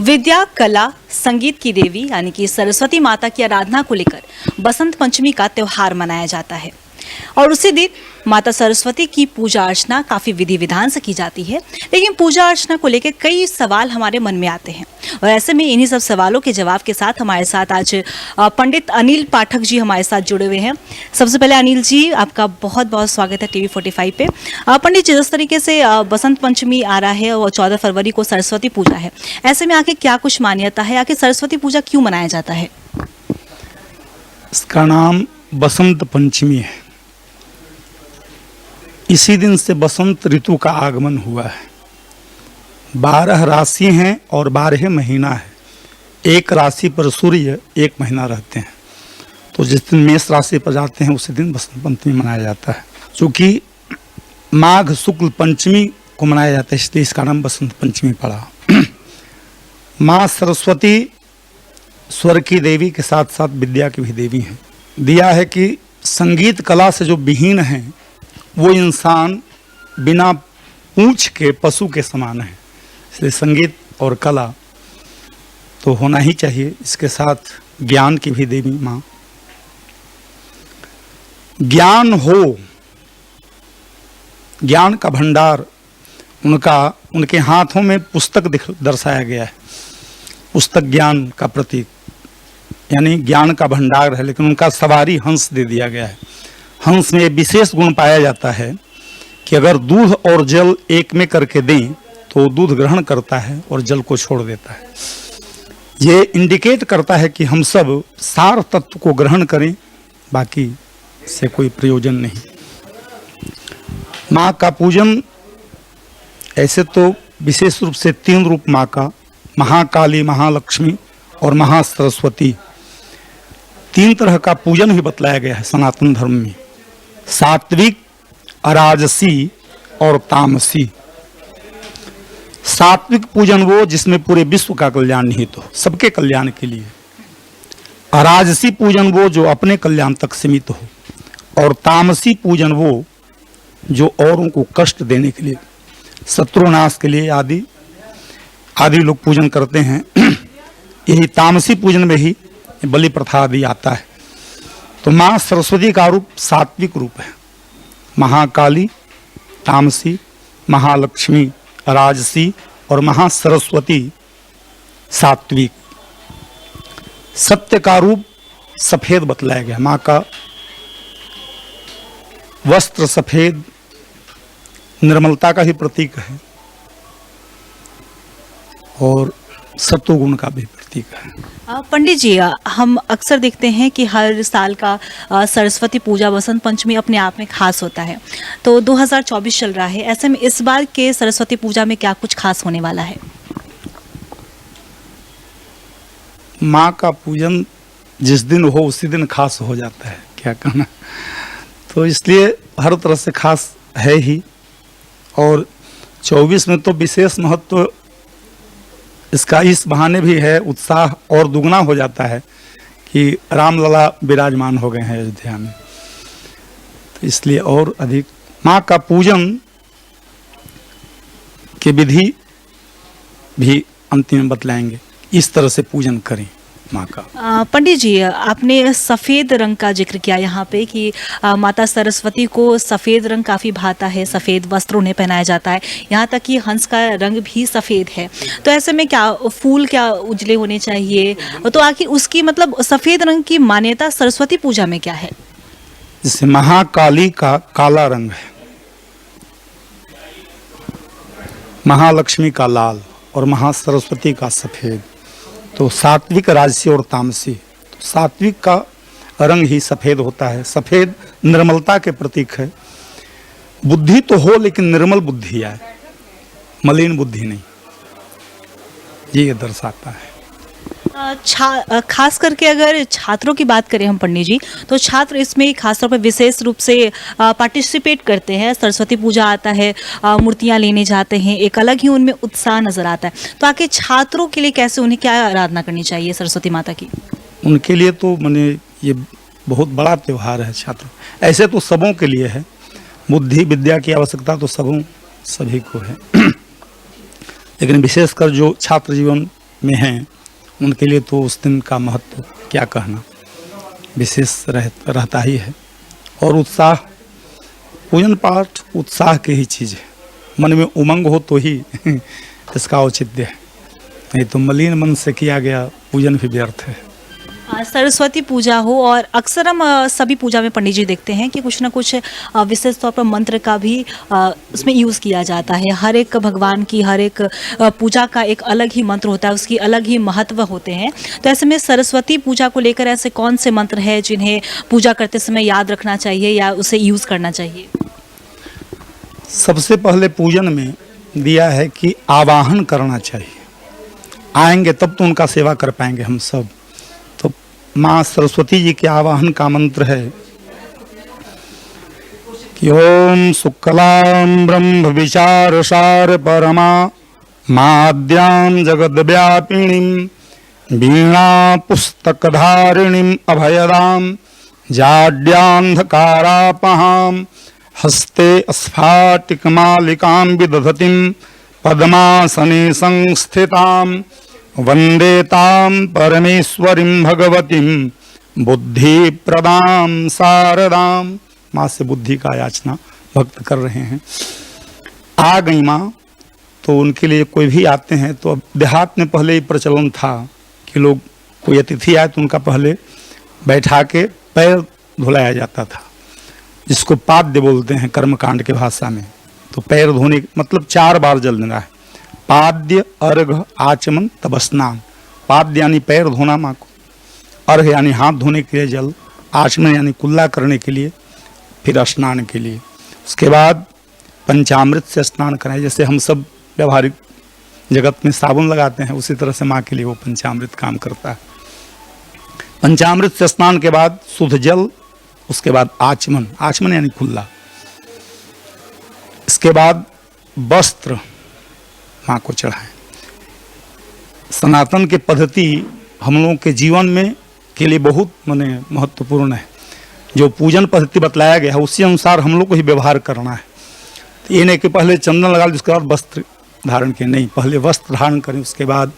विद्या, कला, संगीत की देवी यानी कि सरस्वती माता की आराधना को लेकर बसंत पंचमी का त्योहार मनाया जाता है और उसी दिन माता सरस्वती की पूजा अर्चना काफ़ी विधि विधान से की जाती है। लेकिन पूजा अर्चना को लेकर कई सवाल हमारे मन में आते हैं और ऐसे में इन्हीं सब सवालों के जवाब के साथ हमारे साथ आज पंडित अनिल पाठक जी हमारे साथ जुड़े हुए हैं। सबसे पहले अनिल जी, आपका बहुत बहुत स्वागत है टीवी 45 पे। पंडित जी, जिस तरीके से बसंत पंचमी आ रहा है और 14 फरवरी को सरस्वती पूजा है, ऐसे में आके क्या कुछ मान्यता है, आखिर सरस्वती पूजा क्यों मनाया जाता है? इसका नाम बसंत पंचमी है। इसी दिन से बसंत ऋतु का आगमन हुआ है। 12 राशि हैं और 12 महीना है। एक राशि पर सूर्य एक महीना रहते हैं, तो जिस दिन मेष राशि पर जाते हैं उसी दिन बसंत पंचमी मनाया जाता है। चूँकि माघ शुक्ल पंचमी को मनाया जाता है, इसलिए इसका नाम बसंत पंचमी पड़ा। माँ सरस्वती स्वर की देवी के साथ साथ विद्या की भी देवी हैं। दिया है कि संगीत कला से जो विहीन हैं वो इंसान बिना पूंछ के पशु के समान है, इसलिए संगीत और कला तो होना ही चाहिए। इसके साथ ज्ञान की भी देवी माँ। ज्ञान हो, ज्ञान का भंडार उनके हाथों में पुस्तक दर्शाया गया है। पुस्तक ज्ञान का प्रतीक यानी ज्ञान का भंडार है, लेकिन उनका सवारी हंस दे दिया गया है। हंस में विशेष गुण पाया जाता है कि अगर दूध और जल एक में करके दें तो दूध ग्रहण करता है और जल को छोड़ देता है। ये इंडिकेट करता है कि हम सब सार तत्व को ग्रहण करें, बाकी से कोई प्रयोजन नहीं। माँ का पूजन ऐसे तो विशेष रूप से 3 रूप माँ का, महाकाली, महालक्ष्मी और महासरस्वती, 3 तरह का पूजन भी बतलाया गया है सनातन धर्म में। सात्विक, अराजसी और तामसी। सात्विक पूजन वो जिसमें पूरे विश्व का कल्याण निहित हो, सबके कल्याण के लिए। अराजसी पूजन वो जो अपने कल्याण तक सीमित हो, और तामसी पूजन वो जो औरों को कष्ट देने के लिए, शत्रुनाश के लिए आदि लोग पूजन करते हैं। यही तामसी पूजन में ही बलि प्रथा आदि आता है। तो माँ सरस्वती का रूप सात्विक रूप है। महाकाली तामसी, महालक्ष्मी राजसी और महासरस्वती सात्विक। सत्य का रूप सफेद बतलाया गया। माँ का वस्त्र सफेद निर्मलता का ही प्रतीक है और सत्वगुण का भी प्रतीक है। पंडित जी, हम अक्सर देखते हैं कि हर साल का सरस्वती पूजा बसंत पंचमी अपने आप में खास होता है। तो 2024 चल रहा है, ऐसे में इस बार के सरस्वती पूजा में क्या कुछ खास होने वाला है? माँ का पूजन जिस दिन हो उसी दिन खास हो जाता है, क्या कहना। तो इसलिए हर तरह से खास है ही। और 24 में तो विशेष महत्व इसका इस बहाने भी है, उत्साह और दुगना हो जाता है कि रामलला विराजमान हो गए हैं अयोध्या में, तो इसलिए और अधिक माँ का पूजन की विधि भी अंतिम में बतलाएंगे। इस तरह से पूजन करें माँ का। पंडित जी, आपने सफ़ेद रंग का जिक्र किया यहाँ पे कि माता सरस्वती को सफ़ेद रंग काफ़ी भाता है, सफ़ेद वस्त्र उन्हें पहनाया जाता है, यहाँ तक कि हंस का रंग भी सफ़ेद है। तो ऐसे में क्या फूल क्या उजले होने चाहिए? तो आखिर उसकी मतलब सफ़ेद रंग की मान्यता सरस्वती पूजा में क्या है? जैसे महाकाली का काला रंग है, महालक्ष्मी का लाल और महासरस्वती का सफ़ेद। तो सात्विक, राजसी और तामसी। तो सात्विक का रंग ही सफेद होता है। सफेद निर्मलता के प्रतीक है। बुद्धि तो हो लेकिन निर्मल बुद्धि आए, मलिन बुद्धि नहीं, ये दर्शाता है। खास करके अगर छात्रों की बात करें हम पंडित जी, तो छात्र इसमें खासतौर पर विशेष रूप से पार्टिसिपेट करते हैं। सरस्वती पूजा आता है, मूर्तियां लेने जाते हैं, एक अलग ही उनमें उत्साह नजर आता है। तो आके छात्रों के लिए कैसे, उन्हें क्या आराधना करनी चाहिए सरस्वती माता की? उनके लिए तो मैंने ये बहुत बड़ा त्यौहार है। छात्र ऐसे तो सबों के लिए है, बुद्धि विद्या की आवश्यकता तो सभी को है। लेकिन विशेषकर जो छात्र जीवन में हैं उनके लिए तो उस दिन का महत्व क्या कहना, विशेष रहता ही है। और उत्साह, पूजन पाठ उत्साह की ही चीज़ है, मन में उमंग हो तो ही इसका औचित्य है, नहीं तो मलिन मन से किया गया पूजन भी व्यर्थ है। सरस्वती पूजा हो और अक्सर हम सभी पूजा में पंडित जी देखते हैं कि कुछ ना कुछ विशेष तौर पर मंत्र का भी उसमें यूज़ किया जाता है। हर एक भगवान की, हर एक पूजा का एक अलग ही मंत्र होता है, उसकी अलग ही महत्व होते हैं। तो ऐसे में सरस्वती पूजा को लेकर ऐसे कौन से मंत्र हैं जिन्हें पूजा करते समय याद रखना चाहिए या उसे यूज़ करना चाहिए? सबसे पहले पूजन में दिया है कि आवाहन करना चाहिए, आएंगे तब तो उनका सेवा कर पाएंगे हम सब। तो माँ सरस्वती जी के आवाहन का मंत्र है कि ओम शुक्लां ब्रह्म विचार सार परमा माद्यां जगद व्यापिणीं वीणा पुस्तकधारिणीं अभयदां जाड्यान्धकारापहां हस्ते स्फाटिकमालिकां विदधतीं पद्मासने संस्थितां वन्दे तां परमेश्वरीं भगवतीं बुद्धिप्रदां शारदां। माँ से बुद्धि का याचना भक्त कर रहे हैं। आ गई माँ, तो उनके लिए कोई भी आते हैं तो अब देहात में पहले ही प्रचलन था कि लोग कोई अतिथि आए तो उनका पहले बैठा के पैर धुलाया जाता था, जिसको पाद्य बोलते हैं कर्मकांड के भाषा में। तो पैर धोने मतलब 4 बार जल देना है, पाद्य, अर्घ, आचमन, तब स्नान। पाद्य यानी पैर धोना माँ को, अर्घ यानी हाथ धोने के लिए जल, आचमन यानी कुल्ला करने के लिए, फिर स्नान के लिए। उसके बाद पंचामृत से स्नान कराएं। जैसे हम सब व्यवहारिक जगत में साबुन लगाते हैं, उसी तरह से माँ के लिए वो पंचामृत काम करता है। पंचामृत से स्नान के बाद शुद्ध जल, उसके बाद आचमन, आचमन यानी खुला। इसके बाद वस्त्र माँ को चढ़ाएं। सनातन की पद्धति हम लोगों के जीवन में के लिए बहुत महत्वपूर्ण है। जो पूजन पद्धति बतलाया गया है उसी अनुसार हम लोग को ही व्यवहार करना है। तो ये नहीं कि पहले चंदन लगा ली उसके बाद वस्त्र धारण के, नहीं, पहले वस्त्र धारण करें, उसके बाद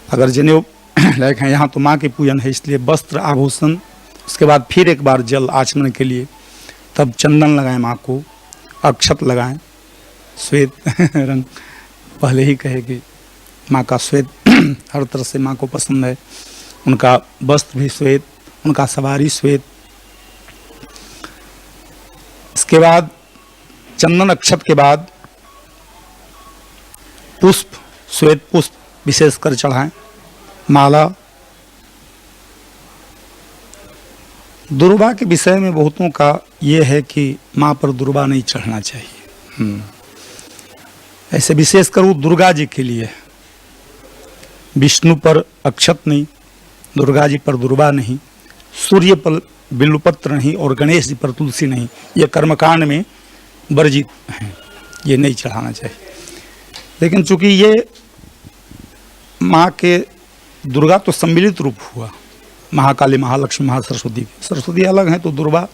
अगर जनेऊ लायक हैं, यहाँ तो माँ की पूजन है इसलिए वस्त्र आभूषण, उसके बाद फिर एक बार जल आचमन के लिए, तब चंदन लगाएं माँ को, अक्षत लगाएं, श्वेत रंग पहले ही कहे कि माँ का श्वेत हर तरह से माँ को पसंद है, उनका वस्त्र भी श्वेत, उनका सवारी श्वेत। इसके बाद चंदन अक्षत के बाद पुष्प, श्वेत पुष्प विशेषकर चढ़ाएं, माला। दुर्वा के विषय में बहुतों का ये है कि माँ पर दुर्वा नहीं चढ़ना चाहिए। ऐसे विशेषकर वो दुर्गा जी के लिए, विष्णु पर अक्षत नहीं, दुर्गा जी पर दुर्वा नहीं, सूर्य पर बिल्वपत्र नहीं और गणेश जी पर तुलसी नहीं, ये कर्मकांड में वर्जित हैं, ये नहीं चढ़ाना चाहिए। लेकिन चूंकि ये माँ के दुर्गा तो सम्मिलित रूप हुआ, महाकाली, महालक्ष्मी, महासरस्वती, सरस्वती अलग हैं तो दुर्गा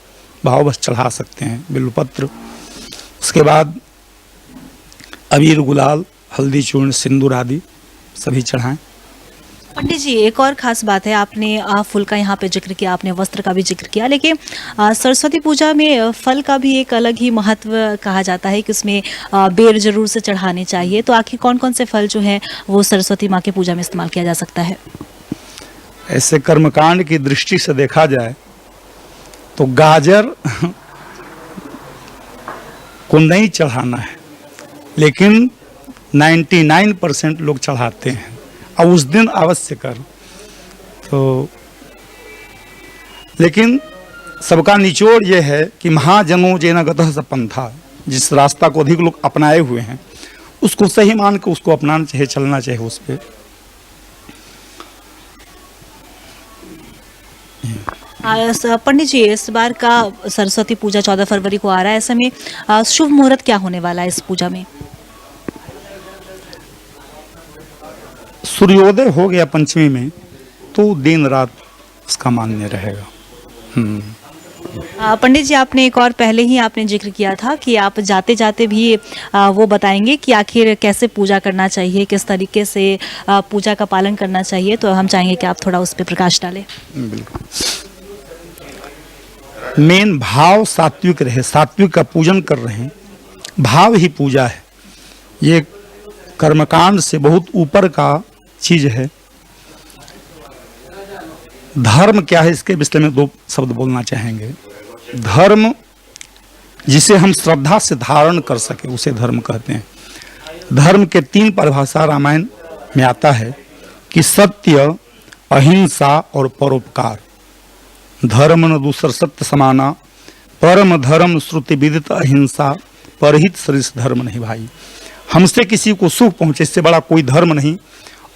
भाववश चढ़ा सकते हैं बिल्वपत्र। उसके बाद अबीर, गुलाल, हल्दी, चूर्ण, सिंदूर आदि सभी चढ़ाएं। पंडित जी, एक और खास बात है, आपने फूल का यहाँ पे जिक्र किया, आपने वस्त्र का भी जिक्र किया, लेकिन सरस्वती पूजा में फल का भी एक अलग ही महत्व कहा जाता है कि उसमें बेर जरूर से चढ़ाने चाहिए। तो आखिर कौन कौन से फल जो हैं वो सरस्वती माँ की पूजा में इस्तेमाल किया जा सकता है? ऐसे कर्मकांड की दृष्टि से देखा जाए तो गाजर को नहीं चढ़ाना है, लेकिन 99% लोग चढ़ाते हैं, अब उस दिन अवश्य कर। तो लेकिन सबका निचोड़ ये है कि महाजनों जेन गतः स पंथा, जिस रास्ता को अधिक लोग अपनाए हुए हैं उसको सही मान के उसको अपनाना चाहिए, चलना चाहिए उस पर। पंडित जी, इस बार का सरस्वती पूजा 14 फरवरी को आ रहा है, ऐसे में शुभ मुहूर्त क्या होने वाला है इस पूजा में? सूर्योदय हो गया पंचमी में तो दिन रात उसका मान्य रहेगा। पंडित जी, आपने एक और पहले ही आपने जिक्र किया था कि आप जाते जाते भी वो बताएंगे कि आखिर कैसे पूजा करना चाहिए, किस तरीके से पूजा का पालन करना चाहिए, तो हम चाहेंगे कि आप थोड़ा उस पर प्रकाश डालें। बिल्कुल। मेन भाव सात्विक रहे, सात्विक का पूजन कर रहे हैं, भाव ही पूजा है। ये कर्मकांड से बहुत ऊपर का चीज है। धर्म क्या है, इसके विषय में 2 शब्द बोलना चाहेंगे। धर्म जिसे हम श्रद्धा से धारण कर सके उसे धर्म कहते हैं। धर्म के 3 परिभाषा रामायण में आता है कि सत्य, अहिंसा और परोपकार। धर्म न दूसर सत्य समाना, परम धर्म श्रुति विदित अहिंसा, परहित सरिस धर्म नहीं भाई। हमसे किसी को सुख पहुंचे इससे बड़ा कोई धर्म नहीं,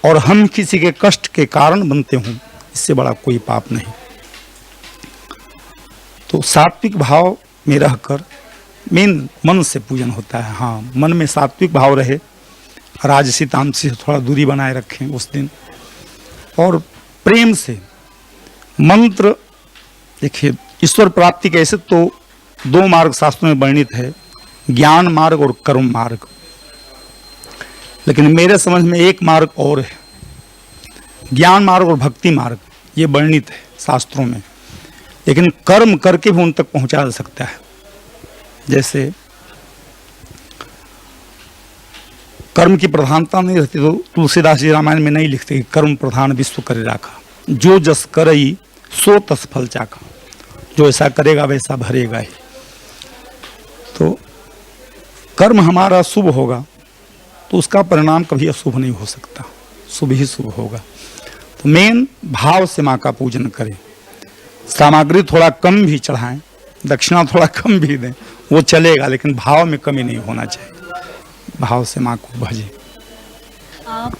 और हम किसी के कष्ट के कारण बनते हों इससे बड़ा कोई पाप नहीं। तो सात्विक भाव में रहकर मेन मन से पूजन होता है। हाँ, मन में सात्विक भाव रहे, राजसी तामसी से थोड़ा दूरी बनाए रखें उस दिन, और प्रेम से मंत्र। देखिए, ईश्वर प्राप्ति के ऐसे तो 2 मार्ग शास्त्रों में वर्णित है, ज्ञान मार्ग और कर्म मार्ग, लेकिन मेरे समझ में एक मार्ग और है, ज्ञान मार्ग और भक्ति मार्ग। ये वर्णित है शास्त्रों में, लेकिन कर्म करके भी उन तक पहुंचा जा सकता है। जैसे कर्म की प्रधानता नहीं रहती तो तुलसीदास जी रामायण में नहीं लिखते कि कर्म प्रधान विश्व करे राखा, जो जस करई सो तस फल चाखा। जो ऐसा करेगा वैसा भरेगा ही। तो कर्म हमारा शुभ होगा तो उसका परिणाम कभी अशुभ नहीं हो सकता, शुभ ही शुभ होगा। तो मेन भाव से माँ का पूजन करें। सामग्री थोड़ा कम भी चढ़ाएं, दक्षिणा थोड़ा कम भी दें, वो चलेगा, लेकिन भाव में कमी नहीं होना चाहिए। भाव से माँ को भजें।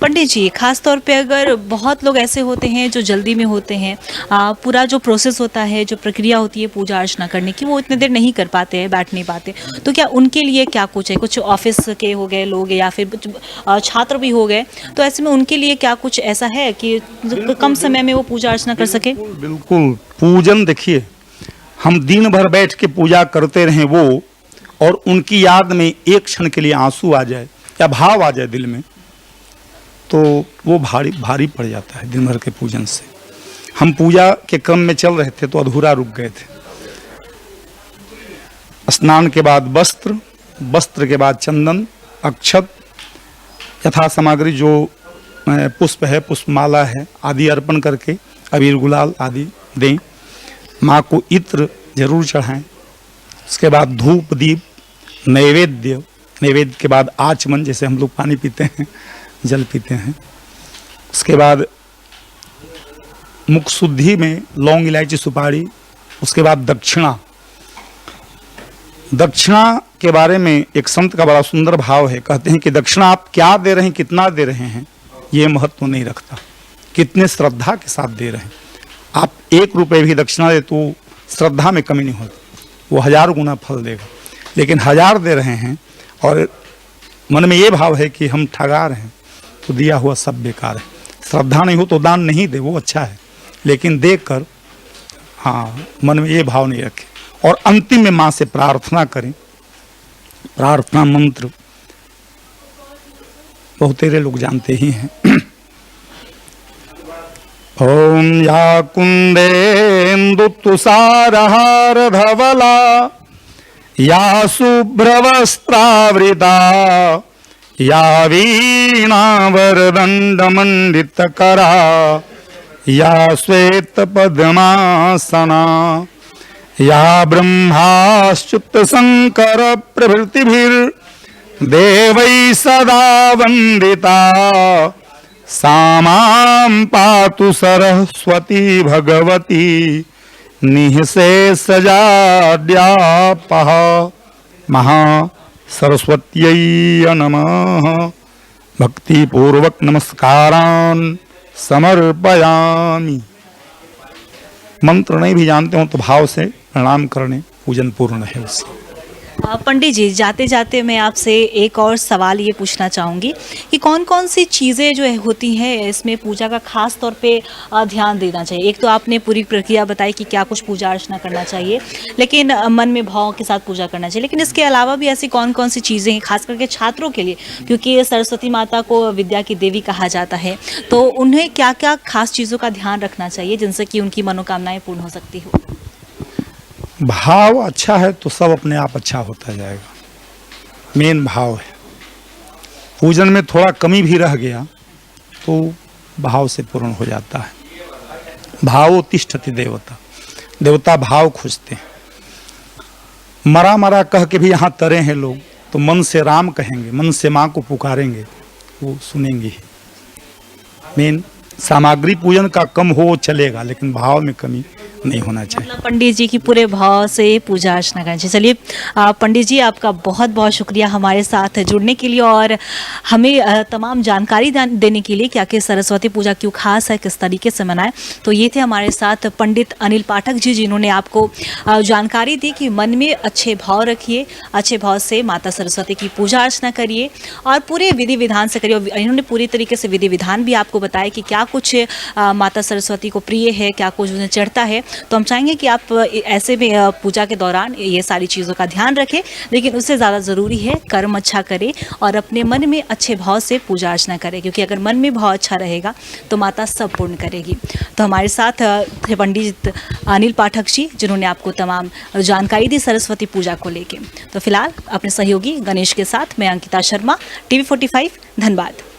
पंडित जी, खास तौर पे अगर बहुत लोग ऐसे होते हैं जो जल्दी में होते हैं, पूरा जो प्रोसेस होता है, जो प्रक्रिया होती है पूजा अर्चना करने की, वो इतने देर नहीं कर पाते हैं, बैठ नहीं पाते, तो क्या उनके लिए क्या कुछ है? कुछ ऑफिस के हो गए लोग या फिर छात्र भी हो गए, तो ऐसे में उनके लिए क्या कुछ ऐसा है कि कम समय में वो पूजा अर्चना कर सके? बिल्कुल। पूजन देखिए, हम दिन भर बैठ के पूजा करते रहें वो, और उनकी याद में एक क्षण के लिए आंसू आ जाए या भाव आ जाए दिल में, तो वो भारी भारी पड़ जाता है दिन भर के पूजन से। हम पूजा के क्रम में चल रहे थे तो अधूरा रुक गए थे। स्नान के बाद वस्त्र, वस्त्र के बाद चंदन, अक्षत, यथा सामग्री जो पुष्प है, पुष्पमाला है आदि अर्पण करके अबीर गुलाल आदि दें। माँ को इत्र जरूर चढ़ाएं। उसके बाद धूप दीप नैवेद्य, नैवेद्य के बाद आचमन, जैसे हम लोग पानी पीते हैं, जल पीते हैं। उसके बाद मुख शुद्धि में लौंग इलायची सुपारी। उसके बाद दक्षिणा। दक्षिणा के बारे में एक संत का बड़ा सुंदर भाव है, कहते हैं कि दक्षिणा आप क्या दे रहे हैं, कितना दे रहे हैं, ये महत्व नहीं रखता, कितने श्रद्धा के साथ दे रहे हैं। आप 1 रुपये भी दक्षिणा दे तो श्रद्धा में कमी नहीं होती, वो 1000 गुना फल देगा। लेकिन 1000 दे रहे हैं और मन में ये भाव है कि हम ठगा रहे हैं, तो दिया हुआ सब बेकार है। श्रद्धा नहीं हो तो दान नहीं दे, वो अच्छा है, लेकिन देकर हाँ मन में ये भाव नहीं रखें। और अंतिम में माँ से प्रार्थना करें। प्रार्थना मंत्र बहुतेरे लोग जानते ही हैं। ओम या कुंदेन्दु तुषारहार धवला, या शुभ्रवस्त्रावृता, या वीणा वरदंड मंडित करा, या श्वेत पद्मासना, या ब्रह्माच्युत शंकर प्रभृतिभिर्देवैः सदा वंदिता, सा मां पातु सरस्वती भगवती निःशेषजाड्यापः। महा सरस्वत्यै नमः। भक्तिपूर्वक नमस्कारान् समर्पयामि। मंत्र नहीं भी जानते हो तो भाव से प्रणाम करने पूजन पूर्ण है उससे। पंडित जी, जाते जाते मैं आपसे एक और सवाल ये पूछना चाहूँगी कि कौन कौन सी चीज़ें जो है होती हैं इसमें पूजा का खास तौर पे ध्यान देना चाहिए। एक तो आपने पूरी प्रक्रिया बताई कि क्या कुछ पूजा अर्चना करना चाहिए, लेकिन मन में भाव के साथ पूजा करना चाहिए, लेकिन इसके अलावा भी ऐसी कौन कौन सी चीज़ें हैं खास करके छात्रों के लिए, क्योंकि ये सरस्वती माता को विद्या की देवी कहा जाता है, तो उन्हें क्या क्या खास चीज़ों का ध्यान रखना चाहिए जिनसे कि उनकी मनोकामनाएं पूर्ण हो सकती हो। भाव अच्छा है तो सब अपने आप अच्छा होता जाएगा। मेन भाव है। पूजन में थोड़ा कमी भी रह गया तो भाव से पूर्ण हो जाता है। भावो तिष्ठति देवता, देवता भाव खोजते हैं। मरा मरा कह के भी यहाँ तरे हैं लोग, तो मन से राम कहेंगे, मन से माँ को पुकारेंगे, वो सुनेंगे ही। मेन सामग्री पूजन का कम हो चलेगा, लेकिन भाव में कमी नहीं होना चाहिए। मतलब पंडित जी की पूरे भाव से पूजा अर्चना करनी चाहिए। चलिए पंडित जी, आपका बहुत बहुत शुक्रिया हमारे साथ जुड़ने के लिए और हमें तमाम जानकारी देने के लिए कि आखिर सरस्वती पूजा क्यों खास है, किस तरीके से मनाएं। तो ये थे हमारे साथ पंडित अनिल पाठक जी, जिन्होंने आपको जानकारी दी कि मन में अच्छे भाव रखिए, अच्छे भाव से माता सरस्वती की पूजा अर्चना करिए और पूरे विधि विधान से करिए। और इन्होंने पूरी तरीके से विधि विधान भी आपको बताया कि क्या कुछ माता सरस्वती को प्रिय है, क्या कुछ उन्हें चढ़ता है। तो हम चाहेंगे कि आप ऐसे में पूजा के दौरान ये सारी चीज़ों का ध्यान रखें, लेकिन उससे ज़्यादा ज़रूरी है कर्म अच्छा करें और अपने मन में अच्छे भाव से पूजा अर्चना करें, क्योंकि अगर मन में भाव अच्छा रहेगा तो माता सब पूर्ण करेगी। तो हमारे साथ थे पंडित अनिल पाठक जी, जिन्होंने आपको तमाम जानकारी दी सरस्वती पूजा को लेकर। तो फिलहाल अपने सहयोगी गणेश के साथ मैं अंकिता शर्मा, TV45 धनबाद।